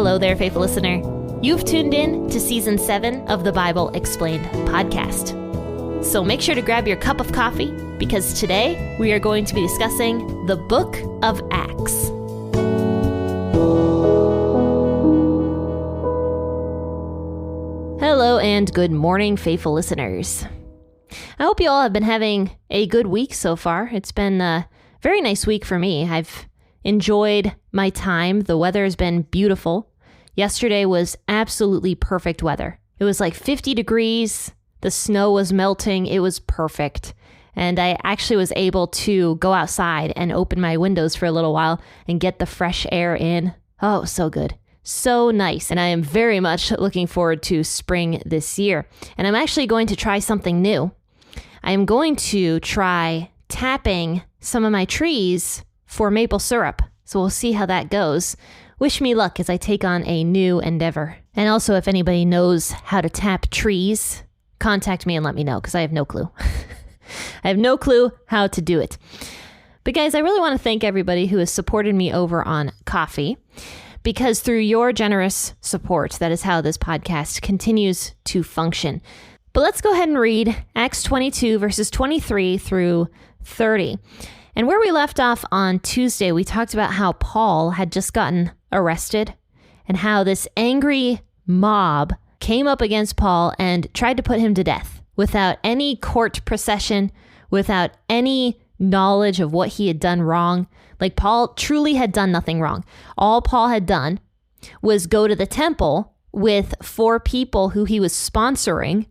Hello there, faithful listener. You've tuned in to Season 7 of the Bible Explained podcast. So make sure to grab your cup of coffee, because today we are going to be discussing the book of Acts. Hello and good morning, faithful listeners. I hope you all have been having a good week so far. It's been a very nice week for me. I've enjoyed my time. The weather has been beautiful. Yesterday was absolutely perfect weather. It was like 50 degrees. The snow was melting. It was perfect. And I actually was able to go outside and open my windows for a little while and get the fresh air in. Oh, so good. So nice. And I am very much looking forward to spring this year. And I'm actually going to try something new. I am going to try tapping some of my trees for maple syrup. So we'll see how that goes. Wish me luck as I take on a new endeavor. And also, if anybody knows how to tap trees, contact me and let me know, because I have no clue. I have no clue how to do it. But guys, I really want to thank everybody who has supported me over on Ko-fi, because through your generous support, that is how this podcast continues to function. But let's go ahead and read Acts 22, verses 23 through 30. And where we left off on Tuesday, we talked about how Paul had just gotten arrested and how this angry mob came up against Paul and tried to put him to death without any court procession, without any knowledge of what he had done wrong. Like, Paul truly had done nothing wrong. All Paul had done was go to the temple with 4 people who he was sponsoring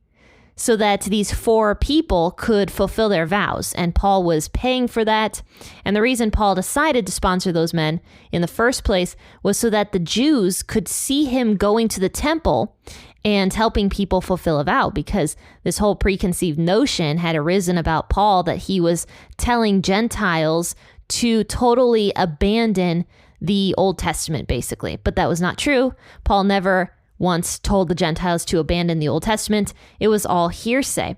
so that these 4 people could fulfill their vows. And Paul was paying for that. And the reason Paul decided to sponsor those men in the first place was so that the Jews could see him going to the temple and helping people fulfill a vow, because this whole preconceived notion had arisen about Paul that he was telling Gentiles to totally abandon the Old Testament, basically. But that was not true. Paul never once told the Gentiles to abandon the Old Testament. It was all hearsay.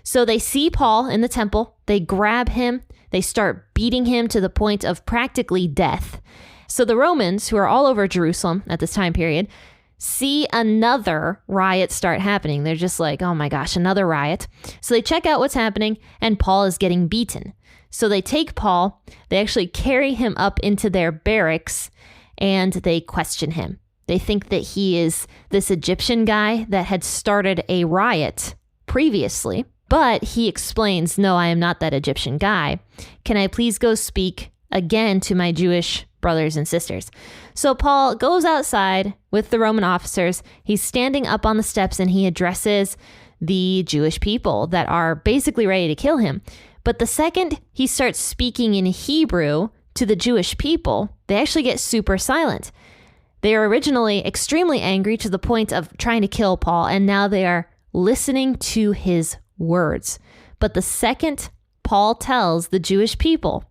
So they see Paul in the temple, they grab him, they start beating him to the point of practically death. So the Romans, who are all over Jerusalem at this time period, see another riot start happening. They're just like, oh my gosh, another riot. So they check out what's happening, and Paul is getting beaten. So they take Paul, they actually carry him up into their barracks, and they question him. They think that he is this Egyptian guy that had started a riot previously, but he explains, no, I am not that Egyptian guy. Can I please go speak again to my Jewish brothers and sisters? So Paul goes outside with the Roman officers. He's standing up on the steps and he addresses the Jewish people that are basically ready to kill him. But the second he starts speaking in Hebrew to the Jewish people, they actually get super silent. They are originally extremely angry to the point of trying to kill Paul, and now they are listening to his words. But the second Paul tells the Jewish people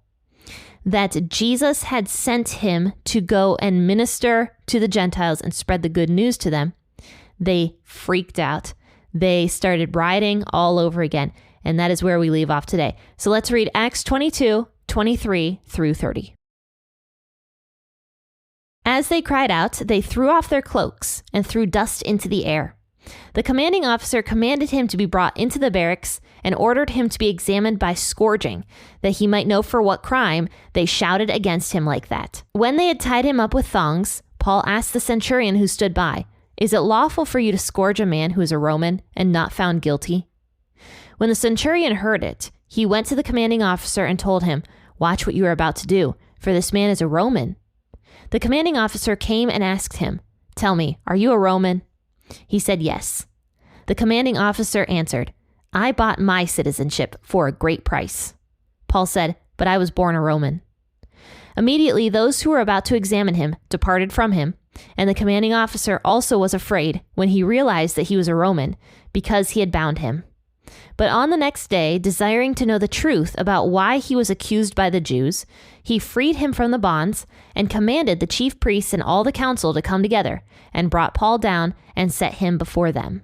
that Jesus had sent him to go and minister to the Gentiles and spread the good news to them, they freaked out. They started rioting all over again. And that is where we leave off today. So let's read Acts 22, 23 through 30. As they cried out, they threw off their cloaks and threw dust into the air. The commanding officer commanded him to be brought into the barracks and ordered him to be examined by scourging, that he might know for what crime they shouted against him like that. When they had tied him up with thongs, Paul asked the centurion who stood by, "Is it lawful for you to scourge a man who is a Roman and not found guilty?" When the centurion heard it, he went to the commanding officer and told him, "Watch what you are about to do, for this man is a Roman." The commanding officer came and asked him, "Tell me, are you a Roman?" He said yes. The commanding officer answered, "I bought my citizenship for a great price." Paul said, "But I was born a Roman." Immediately, those who were about to examine him departed from him, and the commanding officer also was afraid when he realized that he was a Roman, because he had bound him. But on the next day, desiring to know the truth about why he was accused by the Jews, he freed him from the bonds and commanded the chief priests and all the council to come together, and brought Paul down and set him before them.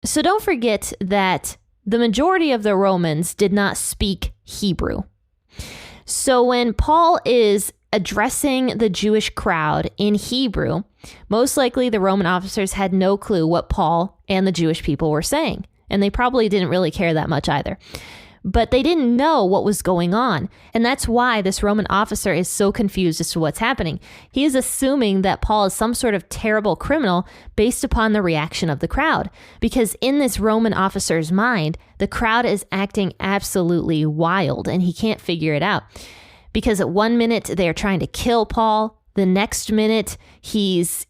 So don't forget that the majority of the Romans did not speak Hebrew. So when Paul is addressing the Jewish crowd in Hebrew, most likely the Roman officers had no clue what Paul and the Jewish people were saying. And they probably didn't really care that much either. But they didn't know what was going on. And that's why this Roman officer is so confused as to what's happening. He is assuming that Paul is some sort of terrible criminal based upon the reaction of the crowd. Because in this Roman officer's mind, the crowd is acting absolutely wild and he can't figure it out. Because at one minute they're trying to kill Paul. The next minute he's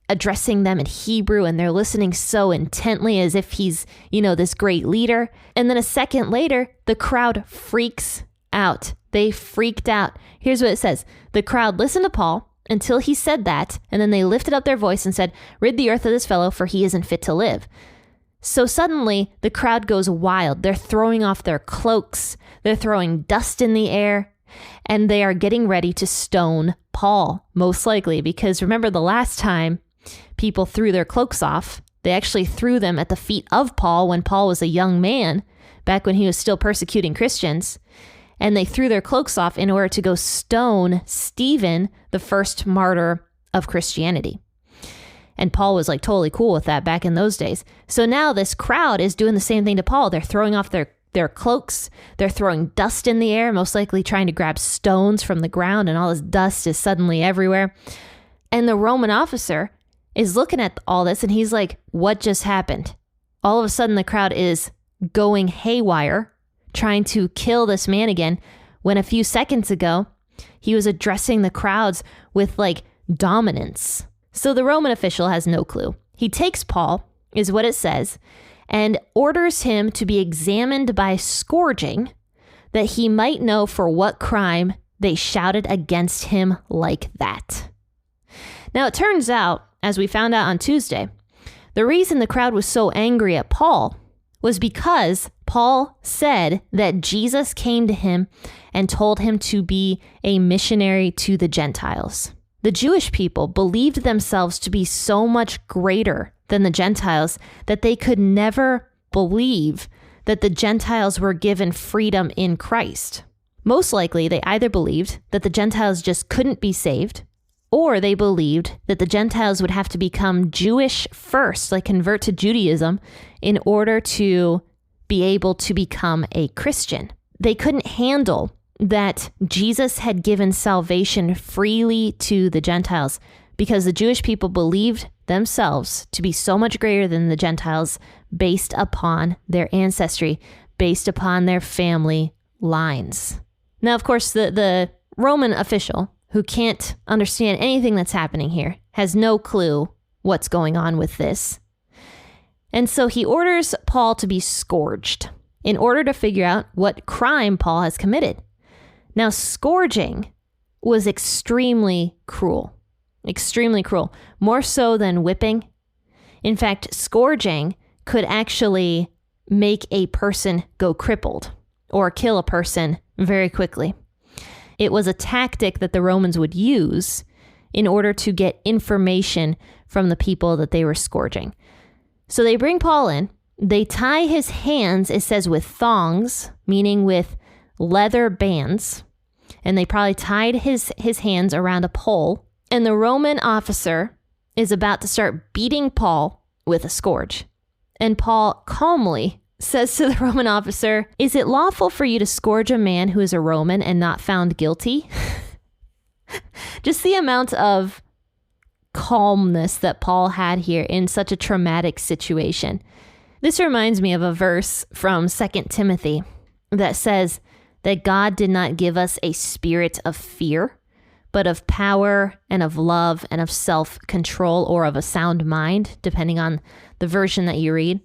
addressing them in Hebrew and they're listening so intently as if he's, this great leader. And then a second later, the crowd freaks out. They freaked out. Here's what it says. The crowd listened to Paul until he said that, and then they lifted up their voice and said, "Rid the earth of this fellow, for he isn't fit to live." So suddenly the crowd goes wild. They're throwing off their cloaks. They're throwing dust in the air. And they are getting ready to stone Paul, most likely, because remember the last time people threw their cloaks off, they actually threw them at the feet of Paul when Paul was a young man, back when he was still persecuting Christians. And they threw their cloaks off in order to go stone Stephen, the first martyr of Christianity. And Paul was totally cool with that back in those days. So now this crowd is doing the same thing to Paul. They're throwing off their cloaks. They're throwing dust in the air, most likely trying to grab stones from the ground, and all this dust is suddenly everywhere. And the Roman officer is looking at all this and he's like, what just happened? All of a sudden the crowd is going haywire, trying to kill this man again, when a few seconds ago he was addressing the crowds with dominance. So the Roman official has no clue. He takes Paul, is what it says, and orders him to be examined by scourging, that he might know for what crime they shouted against him like that. Now it turns out, as we found out on Tuesday, the reason the crowd was so angry at Paul was because Paul said that Jesus came to him and told him to be a missionary to the Gentiles. The Jewish people believed themselves to be so much greater than the Gentiles that they could never believe that the Gentiles were given freedom in Christ. Most likely, they either believed that the Gentiles just couldn't be saved, or they believed that the Gentiles would have to become Jewish first, convert to Judaism, in order to be able to become a Christian. They couldn't handle that Jesus had given salvation freely to the Gentiles because the Jewish people believed themselves to be so much greater than the Gentiles based upon their ancestry, based upon their family lines. Now, of course, the Roman official, who can't understand anything that's happening here, has no clue what's going on with this. And so he orders Paul to be scourged in order to figure out what crime Paul has committed. Now, scourging was extremely cruel, more so than whipping. In fact, scourging could actually make a person go crippled or kill a person very quickly. It was a tactic that the Romans would use in order to get information from the people that they were scourging. So they bring Paul in, they tie his hands, it says with thongs, meaning with leather bands, and they probably tied his hands around a pole, and the Roman officer is about to start beating Paul with a scourge. And Paul calmly says to the Roman officer, "Is it lawful for you to scourge a man who is a Roman and not found guilty?" Just the amount of calmness that Paul had here in such a traumatic situation. This reminds me of a verse from 2 Timothy that says that God did not give us a spirit of fear, but of power and of love and of self-control, or of a sound mind, depending on the version that you read.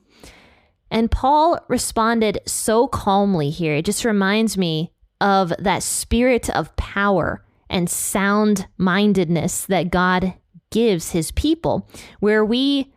And Paul responded so calmly here. It just reminds me of that spirit of power and sound-mindedness that God gives his people, where we,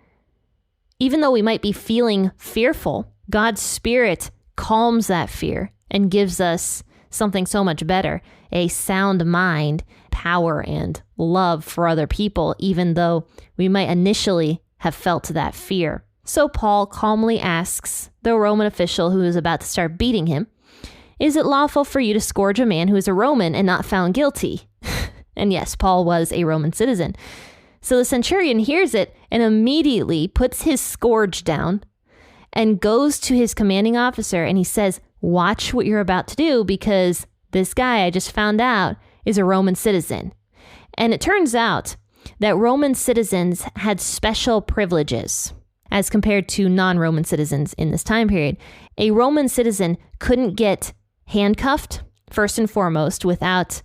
even though we might be feeling fearful, God's spirit calms that fear and gives us something so much better, a sound mind, power, and love for other people, even though we might initially have felt that fear. So Paul calmly asks the Roman official who is about to start beating him, "Is it lawful for you to scourge a man who is a Roman and not found guilty?" And yes, Paul was a Roman citizen. So the centurion hears it and immediately puts his scourge down and goes to his commanding officer and he says, watch what you're about to do because this guy I just found out is a Roman citizen. And it turns out that Roman citizens had special privileges as compared to non-Roman citizens in this time period. A Roman citizen couldn't get handcuffed, first and foremost, without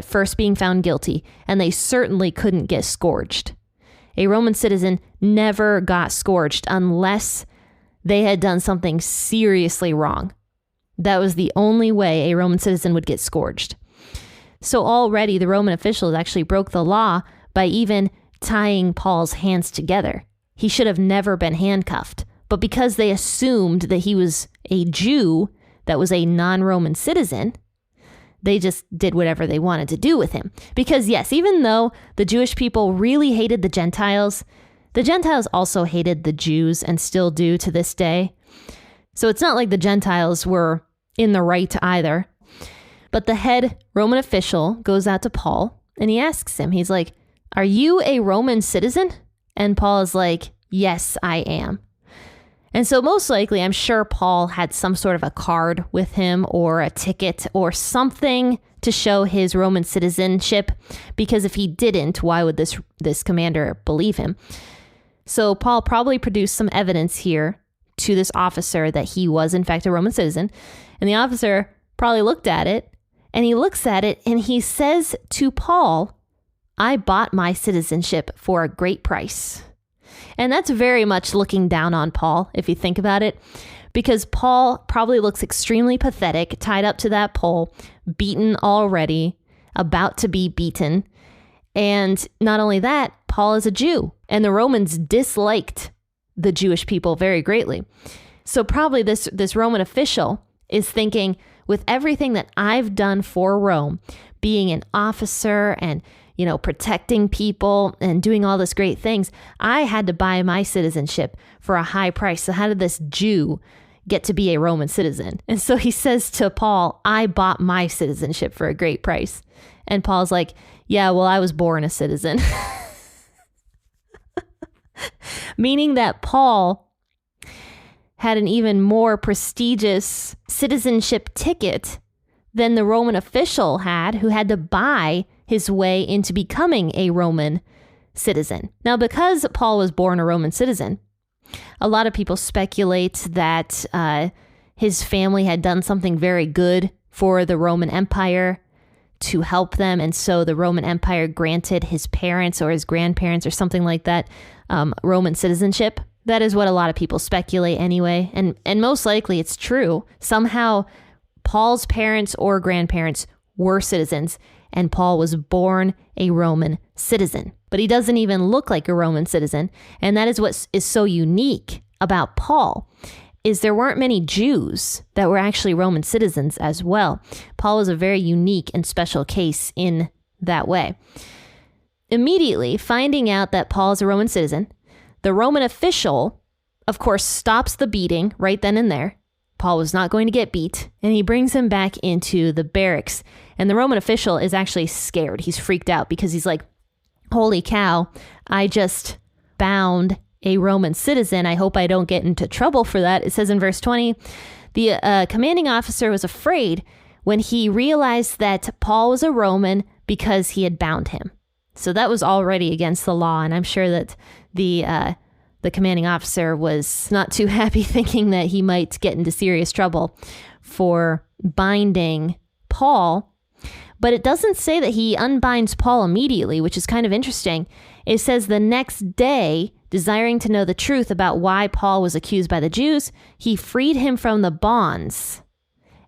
first being found guilty, and they certainly couldn't get scourged. A Roman citizen never got scourged unless they had done something seriously wrong. That was the only way a Roman citizen would get scourged. So already the Roman officials actually broke the law by even tying Paul's hands together. He should have never been handcuffed. But because they assumed that he was a Jew that was a non-Roman citizen, they just did whatever they wanted to do with him. Because yes, even though the Jewish people really hated the Gentiles also hated the Jews and still do to this day. So it's not like the Gentiles were in the right either. But the head Roman official goes out to Paul and he asks him, he's like, are you a Roman citizen? And Paul is like, yes, I am. And so most likely, I'm sure Paul had some sort of a card with him or a ticket or something to show his Roman citizenship, because if he didn't, why would this commander believe him? So Paul probably produced some evidence here to this officer that he was in fact a Roman citizen. And the officer probably looked at it and he looks at it and he says to Paul, I bought my citizenship for a great price. And that's very much looking down on Paul, if you think about it, because Paul probably looks extremely pathetic, tied up to that pole, beaten already, about to be beaten. And not only that, Paul is a Jew, and the Romans disliked the Jewish people very greatly. So probably this Roman official is thinking, with everything that I've done for Rome, being an officer and protecting people and doing all this great things, I had to buy my citizenship for a high price. So how did this Jew get to be a Roman citizen? And so he says to Paul, I bought my citizenship for a great price. And Paul's like, yeah, well, I was born a citizen. Meaning that Paul had an even more prestigious citizenship ticket than the Roman official had, who had to buy his way into becoming a Roman citizen. Now, because Paul was born a Roman citizen, a lot of people speculate that his family had done something very good for the Roman Empire to help them. And so the Roman Empire granted his parents or his grandparents or something like that Roman citizenship. That is what a lot of people speculate anyway. And most likely it's true. Somehow Paul's parents or grandparents were citizens, and Paul was born a Roman citizen. But he doesn't even look like a Roman citizen. And that is what is so unique about Paul, is there weren't many Jews that were actually Roman citizens as well. Paul was a very unique and special case in that way. Immediately finding out that Paul is a Roman citizen, the Roman official, of course, stops the beating right then and there. Paul was not going to get beat, and he brings him back into the barracks. And the Roman official is actually scared. He's freaked out because he's like, holy cow, I just bound a Roman citizen. I hope I don't get into trouble for that. It says in verse 20, the commanding officer was afraid when he realized that Paul was a Roman because he had bound him. So that was already against the law. And I'm sure that the commanding officer was not too happy, thinking that he might get into serious trouble for binding Paul. But it doesn't say that he unbinds Paul immediately, which is kind of interesting. It says the next day, desiring to know the truth about why Paul was accused by the Jews, he freed him from the bonds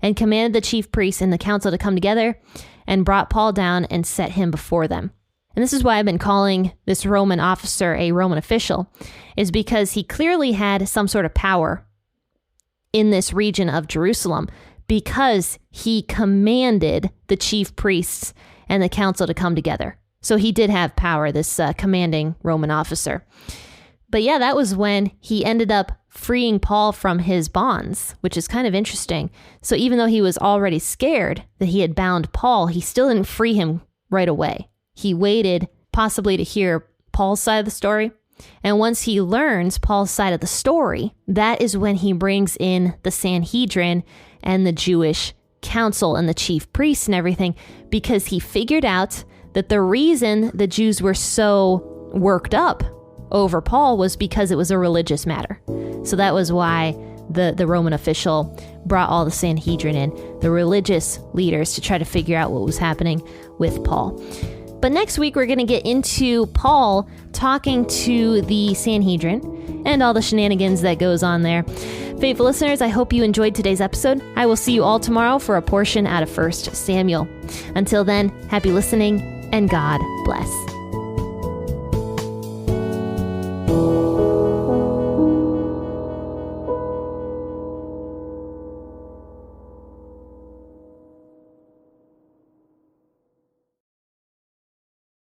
and commanded the chief priests and the council to come together and brought Paul down and set him before them. And this is why I've been calling this Roman officer a Roman official, is because he clearly had some sort of power in this region of Jerusalem, because he commanded the chief priests and the council to come together. So he did have power, this commanding Roman officer. But yeah, that was when he ended up freeing Paul from his bonds, which is kind of interesting. So even though he was already scared that he had bound Paul, he still didn't free him right away. he waited possibly to hear Paul's side of the story. And once he learns Paul's side of the story, that is when he brings in the Sanhedrin and the Jewish council and the chief priests and everything, because he figured out that the reason the Jews were so worked up over Paul was because it was a religious matter. So that was why the Roman official brought all the Sanhedrin in, the religious leaders, to try to figure out what was happening with Paul. But next week, we're going to get into Paul talking to the Sanhedrin and all the shenanigans that goes on there. Faithful listeners, I hope you enjoyed today's episode. I will see you all tomorrow for a portion out of 1 Samuel. Until then, happy listening and God bless.